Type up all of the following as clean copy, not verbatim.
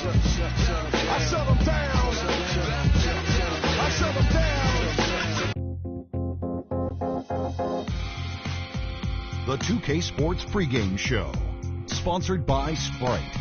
I shut them down. I shut them down. The 2K Sports pregame show, sponsored by Sprite.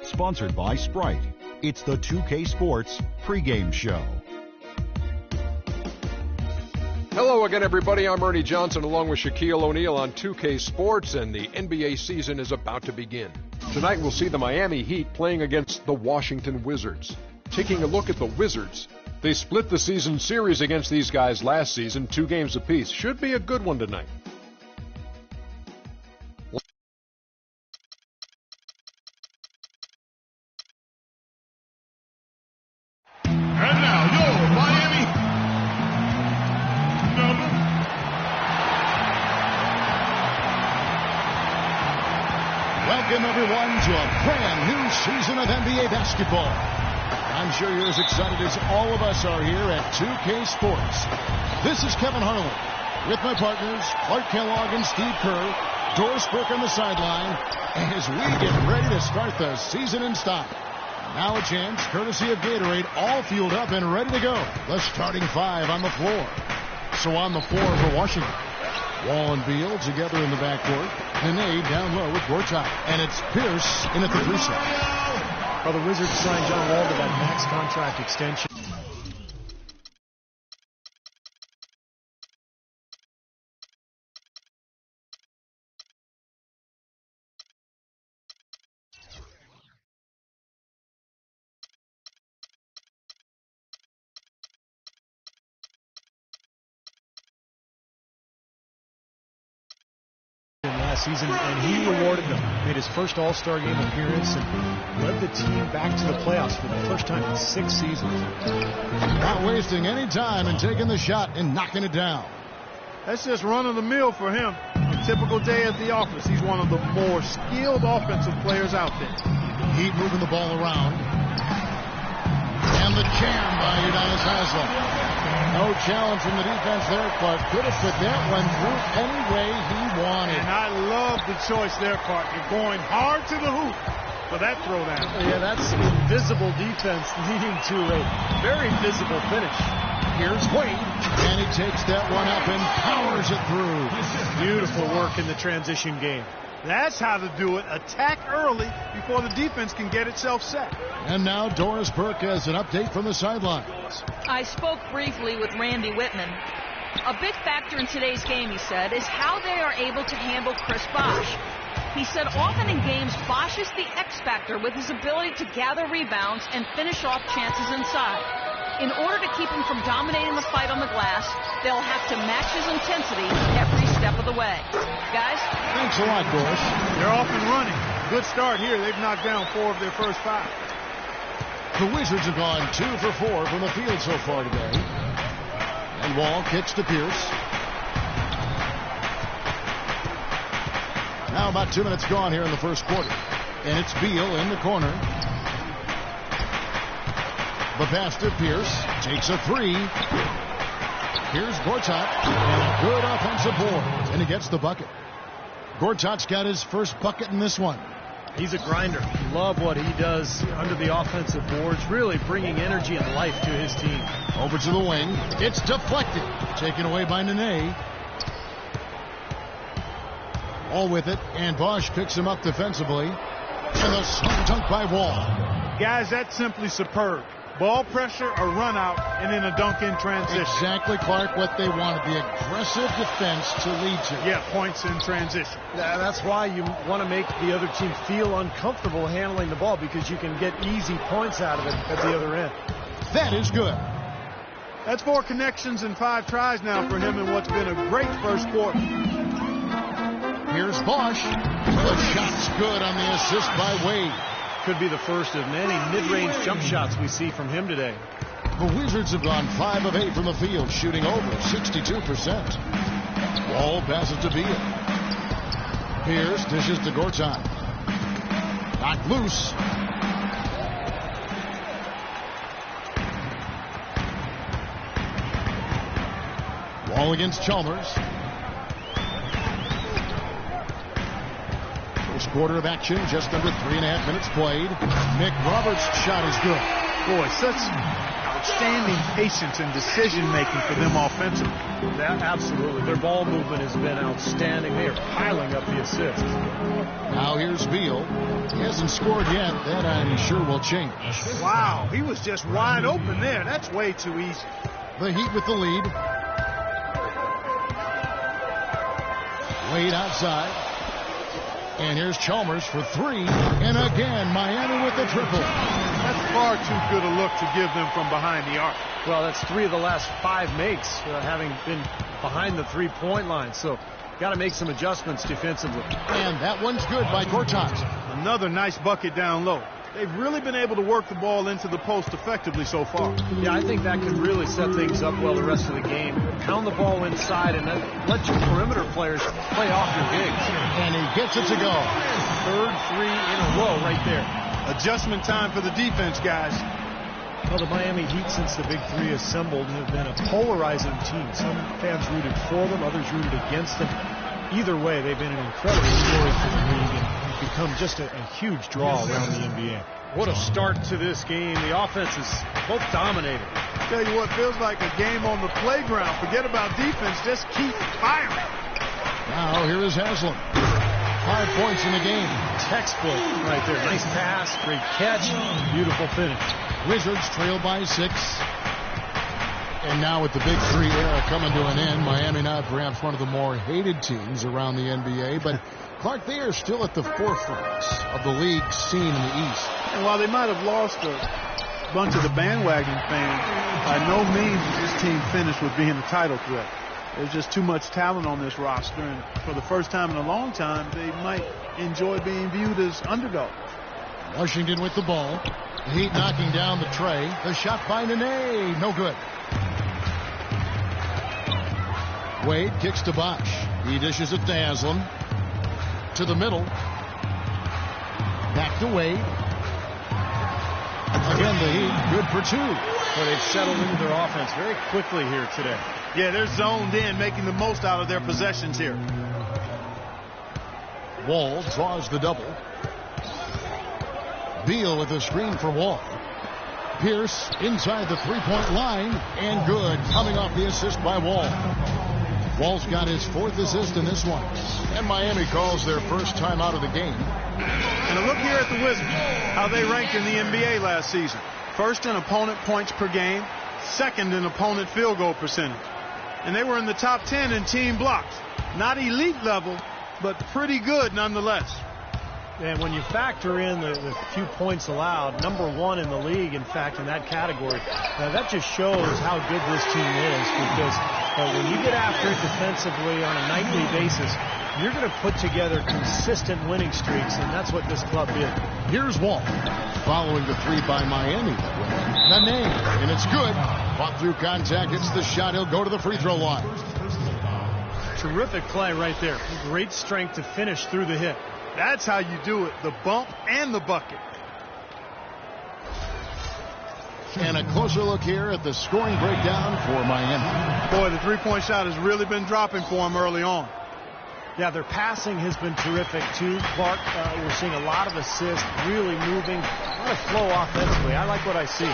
Sponsored by Sprite. It's the 2K Sports pregame show. Hello again, everybody. I'm Ernie Johnson along with Shaquille O'Neal on 2K Sports, and the NBA season is about to begin. Tonight we'll see the Miami Heat playing against the Washington Wizards. Taking a look at the Wizards, they split the season series against these guys last season, 2 games apiece. Should be a good one tonight. Welcome, everyone, to a brand new season of NBA basketball. I'm sure you're as excited as all of us are here at 2K Sports. This is Kevin Harlan with my partners, Clark Kellogg and Steve Kerr, Doris Burke on the sideline, as we get ready to start the season in style. Now a chance, courtesy of Gatorade, all fueled up and ready to go. The starting 5 on the floor. So on the floor for Washington, Wall and Beal together in the backcourt. Nene down low with Gortat. And it's Pierce in at the 3 slot. Well, the Wizards signed John Wall to that max contract extension. Season, and he rewarded them. Made his first All-Star game appearance and led the team back to the playoffs for the first time in 6 seasons. Not wasting any time and taking the shot and knocking it down. That's just run-of-the-mill for him. A typical day at the office. He's one of the more skilled offensive players out there. Heat moving the ball around. And the jam by Udonis Haslem. No challenge from the defense there, Clark. Could have put that one through any way he wanted. And I love the choice there, Clark. You're going hard to the hoop for that throwdown. Yeah, that's invisible defense leading to a very visible finish. Here's Wade. And he takes that one up and powers it through. Beautiful work in the transition game. That's how to do it. Attack early before the defense can get itself set. And now Doris Burke has an update from the sidelines. I spoke briefly with Randy Whitman. A big factor in today's game, he said, is how they are able to handle Chris Bosh. He said often in games, Bosh is the X factor with his ability to gather rebounds and finish off chances inside. In order to keep him from dominating the fight on the glass, they'll have to match his intensity every step of the way. Guys? Thanks a lot, Doris. They're off and running. Good start here. They've knocked down 4 of their first 5. The Wizards have gone 2 for 4 from the field so far today. And Wall kicks to Pierce. Now about 2 minutes gone here in the first quarter. And it's Beal in the corner. The pass to Pierce. Takes a 3. Here's Gortat. And a good offensive board. And he gets the bucket. Gortat's got his first bucket in this one. He's a grinder. Love what he does under the offensive boards, really bringing energy and life to his team. Over to the wing. It's deflected. Taken away by Nene. All with it, and Bosch picks him up defensively. And the slam dunk by Wall. Guys, that's simply superb. Ball pressure, a run out, and then a dunk in transition. Exactly, Clark, what they wanted. The aggressive defense to lead to. Yeah, points in transition. Yeah, that's why you want to make the other team feel uncomfortable handling the ball, because you can get easy points out of it at the other end. That is good. That's 4 connections and 5 tries now for him in what's been a great first quarter. Here's Bosch. The shot's good on the assist by Wade. Could be the first of many mid-range jump shots we see from him today. The Wizards have gone 5 of 8 from the field, shooting over 62%. Wall passes to Beal. Pierce dishes to Gortat. Knocked loose. Wall against Chalmers. First quarter of action, just under 3.5 minutes played. Nick Roberts' shot is good. Boy, such outstanding patience and decision-making for them offensively. Absolutely. Their ball movement has been outstanding. They are piling up the assists. Now here's Beal. He hasn't scored yet. That I'm sure will change. Wow, he was just wide open there. That's way too easy. The Heat with the lead. Wade outside. And here's Chalmers for 3. And again, Miami with the triple. That's far too good a look to give them from behind the arc. Well, that's 3 of the last 5 makes, having been behind the 3-point line. So, got to make some adjustments defensively. And that one's good by Gortat. Another nice bucket down low. They've really been able to work the ball into the post effectively so far. Yeah, I think that could really set things up well the rest of the game. Pound the ball inside and let your perimeter players play off your bigs. And he gets it to go. Third 3 in a row right there. Adjustment time for the defense, guys. Well, the Miami Heat, since the Big Three assembled, have been a polarizing team. Some fans rooted for them, others rooted against them. Either way, they've been an incredible story for the league and become just a huge draw around the NBA. What a start to this game. The offense is both dominating. Tell you what, feels like a game on the playground. Forget about defense, just keep firing. Now here is Haslam. 5 points in the game. Textbook right there. Nice pass, great catch, beautiful finish. Wizards trail by 6. And now with the Big Three era coming to an end, Miami now perhaps one of the more hated teams around the NBA. But Clark, they are still at the forefront of the league scene in the East. And while they might have lost a bunch of the bandwagon fans, by no means is this team finished with being a title threat. There's just too much talent on this roster, and for the first time in a long time, they might enjoy being viewed as underdogs. Washington with the ball. The Heat knocking down the tray. The shot by Nene. No good. Wade kicks to Bosch. He dishes it to Haslam. To the middle. Back to Wade. Again, the Heat good for 2. Well, they've settled into their offense very quickly here today. Yeah, they're zoned in, making the most out of their possessions here. Wall draws the double. Beal with the screen for Wall. Pierce inside the 3-point line, and good, coming off the assist by Wall. Wall's got his 4th assist in this one. And Miami calls their first time out of the game. And a look here at the Wizards, how they ranked in the NBA last season. First in opponent points per game, second in opponent field goal percentage. And they were in the top 10 in team blocks. Not elite level, but pretty good nonetheless. And when you factor in the few points allowed, number 1 in the league, in fact, in that category, that just shows how good this team is, because when you get after it defensively on a nightly basis, You're going to put together consistent winning streaks, and that's what this club did. Here's Wall. Following the three by Miami. Nene, and it's good. Fought through contact, hits the shot. He'll go to the free throw line. Terrific play right there. Great strength to finish through the hit. That's how you do it, the bump and the bucket. And a closer look here at the scoring breakdown for Miami. Boy, the three-point shot has really been dropping for him early on. Yeah, their passing has been terrific, too. Clark, we're seeing a lot of assists, really moving, a lot of flow offensively. I like what I see.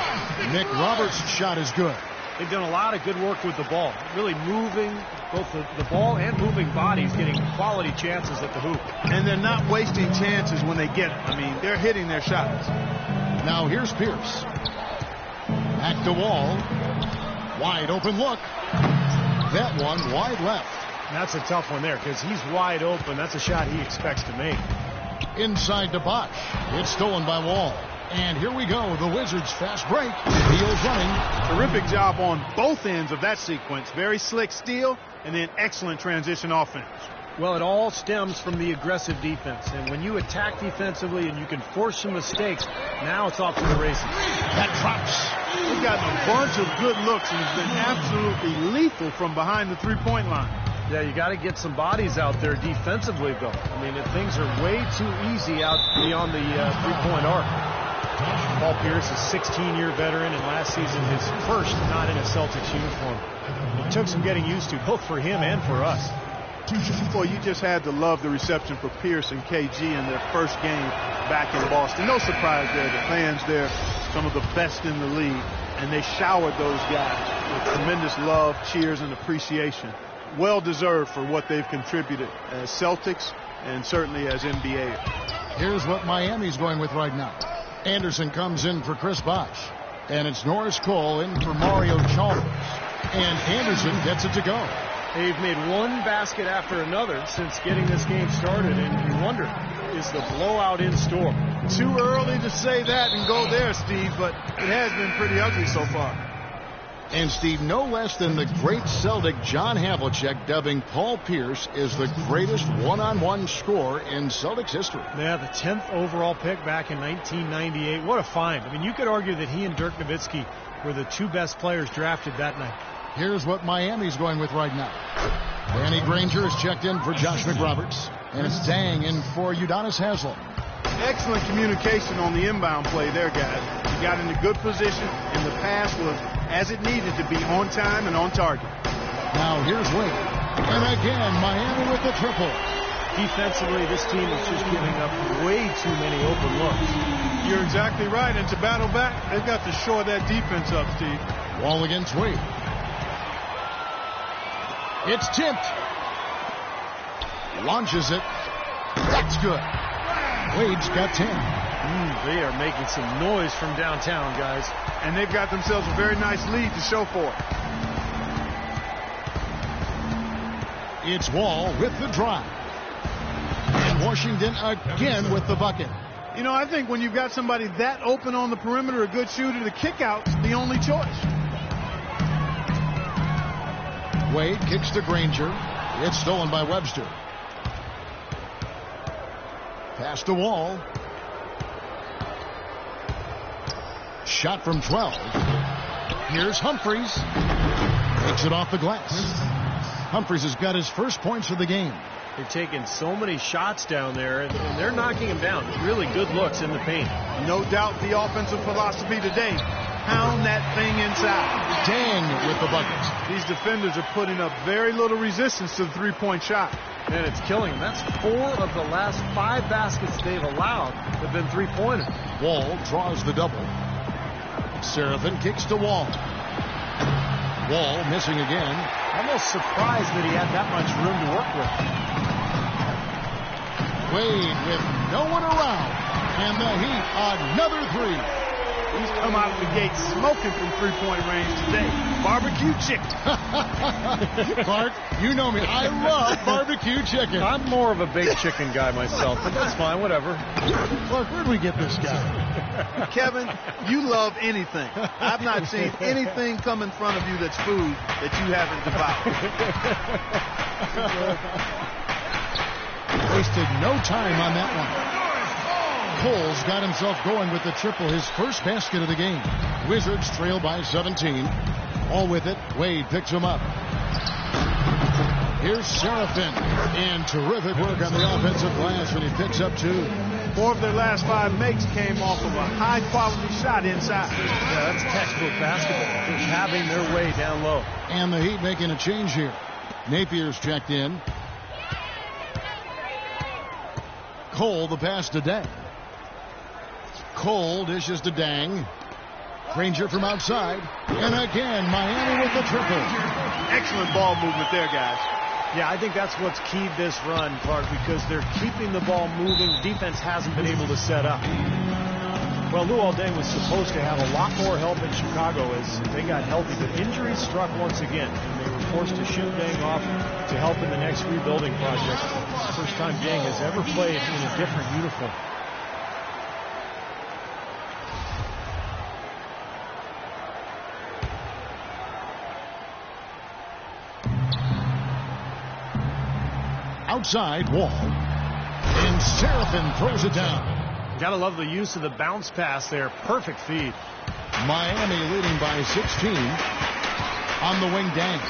Nick Roberts' shot is good. They've done a lot of good work with the ball, really moving both the ball and moving bodies, getting quality chances at the hoop. And they're not wasting chances when they get it. I mean, they're hitting their shots. Now here's Pierce. Back to Wall. Wide open look. That one wide left. That's a tough one there because he's wide open. That's a shot he expects to make. Inside to Bosch. It's stolen by Wall. And here we go. The Wizards fast break. Beal's running. Terrific job on both ends of that sequence. Very slick steal and then excellent transition offense. Well, it all stems from the aggressive defense. And when you attack defensively and you can force some mistakes, now it's off to the races. That drops. He's gotten a bunch of good looks and has been absolutely lethal from behind the three-point line. Yeah, you got to get some bodies out there defensively, though. I mean, things are way too easy out beyond the three-point arc. Paul Pierce is a 16-year veteran, and last season his first not in a Celtics uniform. It took some getting used to, both for him and for us. Boy, you just had to love the reception for Pierce and KG in their first game back in Boston. No surprise there. The fans there, some of the best in the league, and they showered those guys with tremendous love, cheers, and appreciation. Well deserved for what they've contributed as Celtics and certainly as NBA. Here's what Miami's going with right now. Anderson comes in for Chris Bosh. And it's Norris Cole in for Mario Chalmers. And Anderson gets it to go. They've made one basket after another since getting this game started, and you wonder, is the blowout in store? Too early to say that and go there, Steve, but it has been pretty ugly so far. And, Steve, no less than the great Celtic John Havlicek dubbing Paul Pierce is the greatest one-on-one scorer in Celtics history. Yeah, the 10th overall pick back in 1998. What a find. I mean, you could argue that he and Dirk Nowitzki were the two best players drafted that night. Here's what Miami's going with right now. Danny Granger is checked in for Josh McRoberts. And it's Dang in for Udonis Haslem. Excellent communication on the inbound play there, guys. He got in a good position, and the pass was as it needed to be, on time and on target. Now here's Wade. And again, Miami with the triple. Defensively, this team is just giving up way too many open looks. You're exactly right, and to battle back, they've got to shore that defense up, Steve. Wall against Wade. It's tipped. Launches it. That's good. Wade's got 10. They are making some noise from downtown, guys. And they've got themselves a very nice lead to show for it. It's Wall with the drive. And Washington again with the bucket. You know, I think when you've got somebody that open on the perimeter, a good shooter, the kick-out's the only choice. Wade kicks to Granger. It's stolen by Webster. Pass to Wall. Shot from 12. Here's Humphries. Takes it off the glass. Humphries has got his first points of the game. They're taking so many shots down there, and they're knocking him down. Really good looks in the paint. No doubt the offensive philosophy today. Pound that thing inside. Dang with the bucket. These defenders are putting up very little resistance to the three-point shot. And it's killing them. That's 4 of the last 5 baskets they've allowed have been three-pointers. Wall draws the double. Seraphin kicks to Wall. Wall missing again. Almost surprised that he had that much room to work with. Wade with no one around. And the Heat, another three. He's come out of the gate smoking from three-point range today. Barbecue chicken. Clark, you know me. I love barbecue chicken. I'm more of a baked chicken guy myself, but that's fine, whatever. Clark, where'd we get this guy? Kevin, you love anything. I've not seen anything come in front of you that's food that you haven't devoured. Wasted no time on that one. Cole's got himself going with the triple, his first basket of the game. Wizards trail by 17. All with it. Wade picks him up. Here's Seraphin. And terrific work on the offensive glass when he picks up 2. 4 of their last 5 makes came off of a high-quality shot inside. Yeah, that's textbook basketball. Just having their way down low. And the Heat making a change here. Napier's checked in. Cole the pass to Deng. Cole dishes to Deng. Granger from outside. And again, Miami with the triple. Excellent ball movement there, guys. Yeah, I think that's what's keyed this run, Clark, because they're keeping the ball moving. Defense hasn't been able to set up. Well, Luol Deng was supposed to have a lot more help in Chicago as they got healthy, but injuries struck once again, and they were forced to shoot Deng off to help in the next rebuilding project. First time Deng has ever played in a different uniform. Outside, Wall. And Seraphin throws it down. Gotta love the use of the bounce pass there. Perfect feed. Miami leading by 16. On the wing, Deng.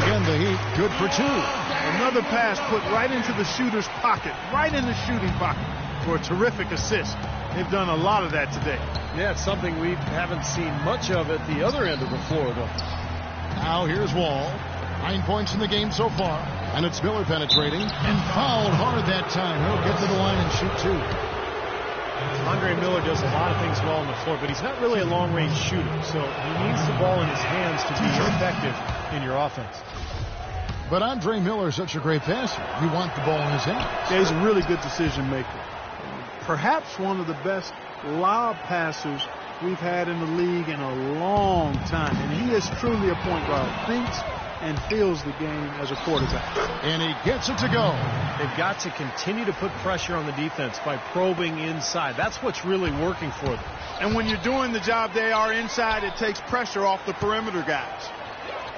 Again, the Heat good for 2. Another pass put right into the shooter's pocket, right in the shooting pocket for a terrific assist. They've done a lot of that today. Yeah, it's something we haven't seen much of at the other end of the floor, though. Now here's Wall. 9 points in the game so far. And it's Miller penetrating and fouled hard that time. He'll get to the line and shoot 2. Andre Miller does a lot of things well on the floor, but he's not really a long-range shooter, so he needs the ball in his hands to be effective in your offense. But Andre Miller is such a great passer. You want the ball in his hands. Yeah, he's a really good decision maker. Perhaps one of the best lob passers we've had in the league in a long time. And he is truly a point guard. Thinks and feels the game as a quarterback. And he gets it to go. They've got to continue to put pressure on the defense by probing inside. That's what's really working for them. And when you're doing the job they are inside, it takes pressure off the perimeter guys.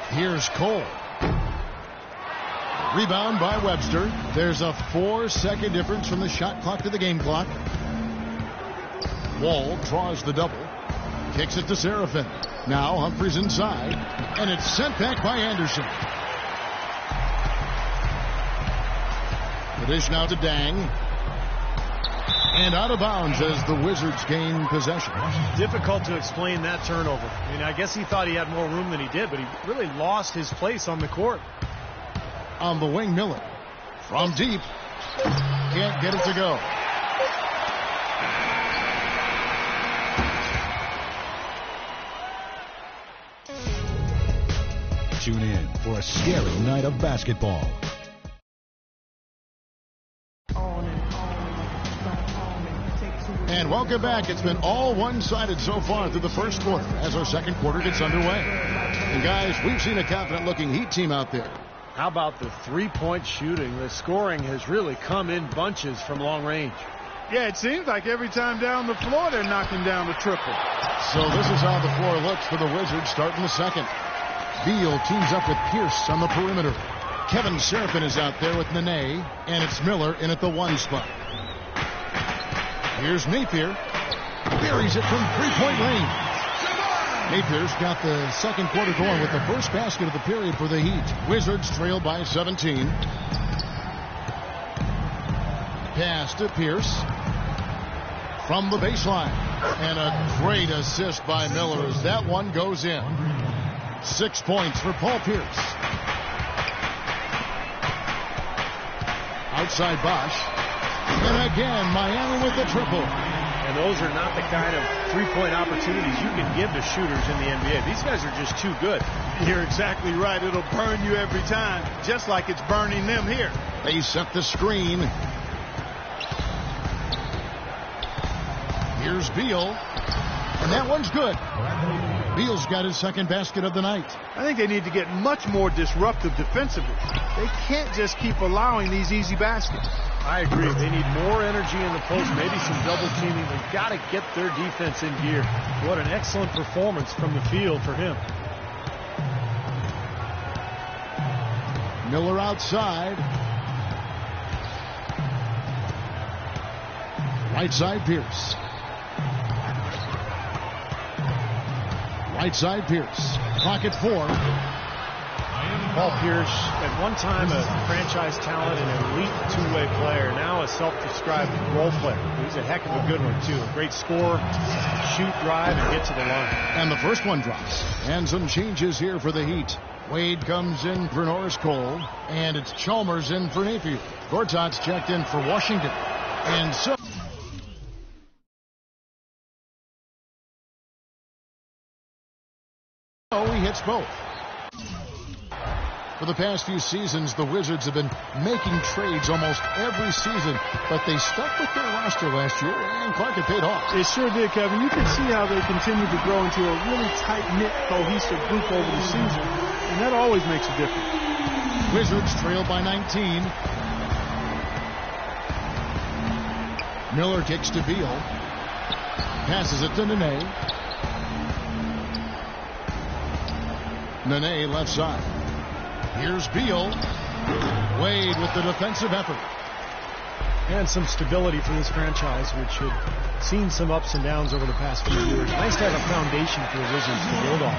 Here's Cole. Rebound by Webster. There's a 4-second difference from the shot clock to the game clock. Wall draws the double. Kicks it to Seraphin. Now Humphries inside. And it's sent back by Anderson. The dish now to Deng. And out of bounds as the Wizards gain possession. Difficult to explain that turnover. I mean, I guess he thought he had more room than he did, but he really lost his place on the court. On the wing, Miller. From deep. Can't get it to go. Tune in for a scary night of basketball. And welcome back. It's been all one-sided so far through the first quarter as our second quarter gets underway. And guys, we've seen a confident-looking Heat team out there. How about the three-point shooting? The scoring has really come in bunches from long range. Yeah, it seems like every time down the floor they're knocking down the triple. So this is how the floor looks for the Wizards starting the second. Beal teams up with Pierce on the perimeter. Kevin Seraphin is out there with Nene, and it's Miller in at the 1 spot. Here's Napier. Buries it from three-point range. Napier's got the second quarter going with the first basket of the period for the Heat. Wizards trail by 17. Pass to Pierce. From the baseline. And a great assist by Miller as that one goes in. 6 points for Paul Pierce. Outside Bosch. And again, Miami with the triple. And those are not the kind of three-point opportunities you can give to shooters in the NBA. These guys are just too good. You're exactly right. It'll burn you every time, just like it's burning them here. They set the screen. Here's Beal. And that one's good. Beal's got his second basket of the night. I think they need to get much more disruptive defensively. They can't just keep allowing these easy baskets. I agree. They need more energy in the post, maybe some double teaming. They've got to get their defense in gear. What an excellent performance from the field for him. Miller outside. Right side, Pierce. Right side, Pierce. Clock at 4. Paul Pierce, at one time a franchise talent and elite two-way player, now a self-described role player. He's a heck of a good one, too. A great scorer, shoot, drive, and get to the line. And the first one drops. And some changes here for the Heat. Wade comes in for Norris Cole, and it's Chalmers in for Napier. Gortat's checked in for Washington. And so he hits both. For the past few seasons, the Wizards have been making trades almost every season, but they stuck with their roster last year, and Clark, it paid off. It sure did, Kevin. You can see how they continue to grow into a really tight-knit, cohesive group over the season, and that always makes a difference. Wizards trail by 19. Miller kicks to Beal. Passes it to Nene. Nene left side. Here's Beal. Wade with the defensive effort. And some stability for this franchise, which had seen some ups and downs over the past few years. Nice to have a foundation for the Wizards to build on.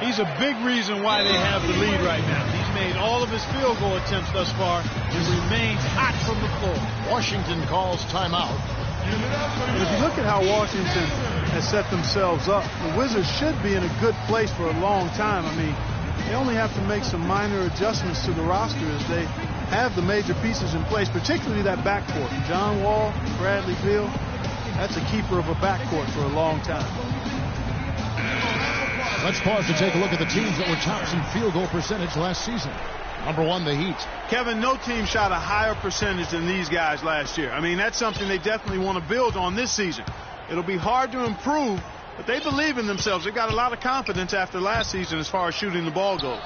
He's a big reason why they have the lead right now. He's made all of his field goal attempts thus far and remains hot from the floor. Washington calls timeout. If you look at how Washington has set themselves up, the Wizards should be in a good place for a long time. I mean, they only have to make some minor adjustments to the roster as they have the major pieces in place, particularly that backcourt. John Wall, Bradley Beal, that's a keeper of a backcourt for a long time. Let's pause to take a look at the teams that were tops in field goal percentage last season. Number 1, the Heat. Kevin, no team shot a higher percentage than these guys last year. I mean, that's something they definitely want to build on this season. It'll be hard to improve, but they believe in themselves. They've got a lot of confidence after last season as far as shooting the ball goes.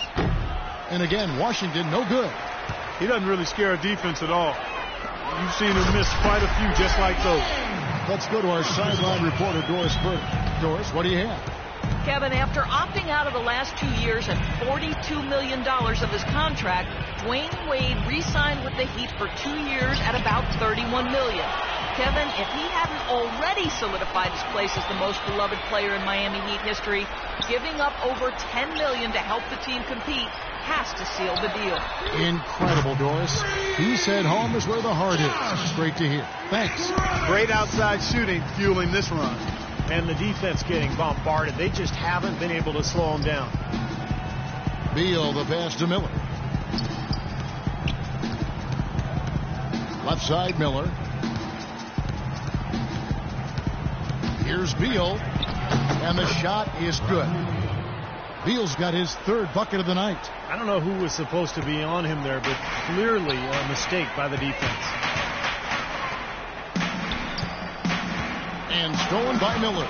And again, Washington, no good. He doesn't really scare a defense at all. You've seen him miss quite a few just like those. Let's go to our sideline reporter, Doris Burke. Doris, what do you have? Kevin, after opting out of the last 2 years and $42 million of his contract, Dwayne Wade re-signed with the Heat for 2 years at about $31 million. Kevin, if he hadn't already solidified his place as the most beloved player in Miami Heat history, giving up over $10 million to help the team compete has to seal the deal. Incredible, Doris. He said home is where the heart is. Great to hear. Thanks. Great outside shooting fueling this run. And the defense getting bombarded. They just haven't been able to slow them down. Beal, the pass to Miller. Left side, Miller. Here's Beal, and the shot is good. Beal's got his 3rd bucket of the night. I don't know who was supposed to be on him there, but clearly a mistake by the defense. And stolen by Miller.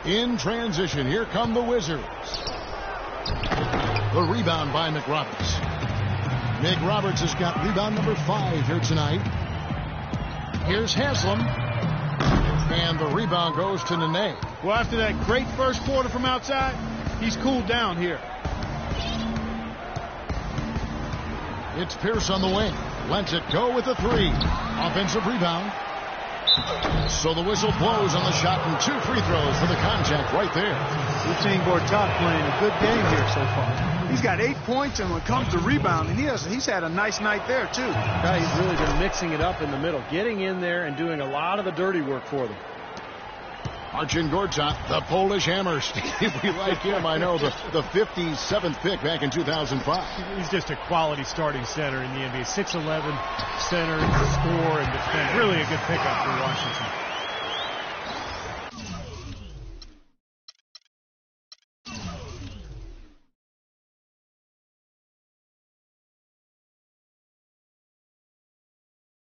In transition, here come the Wizards. The rebound by McRoberts. McRoberts has got rebound number 5 here tonight. Here's Haslam. And the rebound goes to Nene. Well, after that great first quarter from outside, he's cooled down here. It's Pierce on the wing. Lets it go with a 3. Offensive rebound. So the whistle blows on the shot and 2 free throws for the contact right there. We've seen Gortat playing a good game here so far. He's got 8 points, and when it comes to rebounding, he's had a nice night there, too. Yeah, he's really been mixing it up in the middle, getting in there and doing a lot of the dirty work for them. Marcin Gortat, the Polish hammer. Steve, we like him. I know, the 57th pick back in 2005. He's just a quality starting center in the NBA. 6'11", center, score, and defend. Really a good pickup for Washington.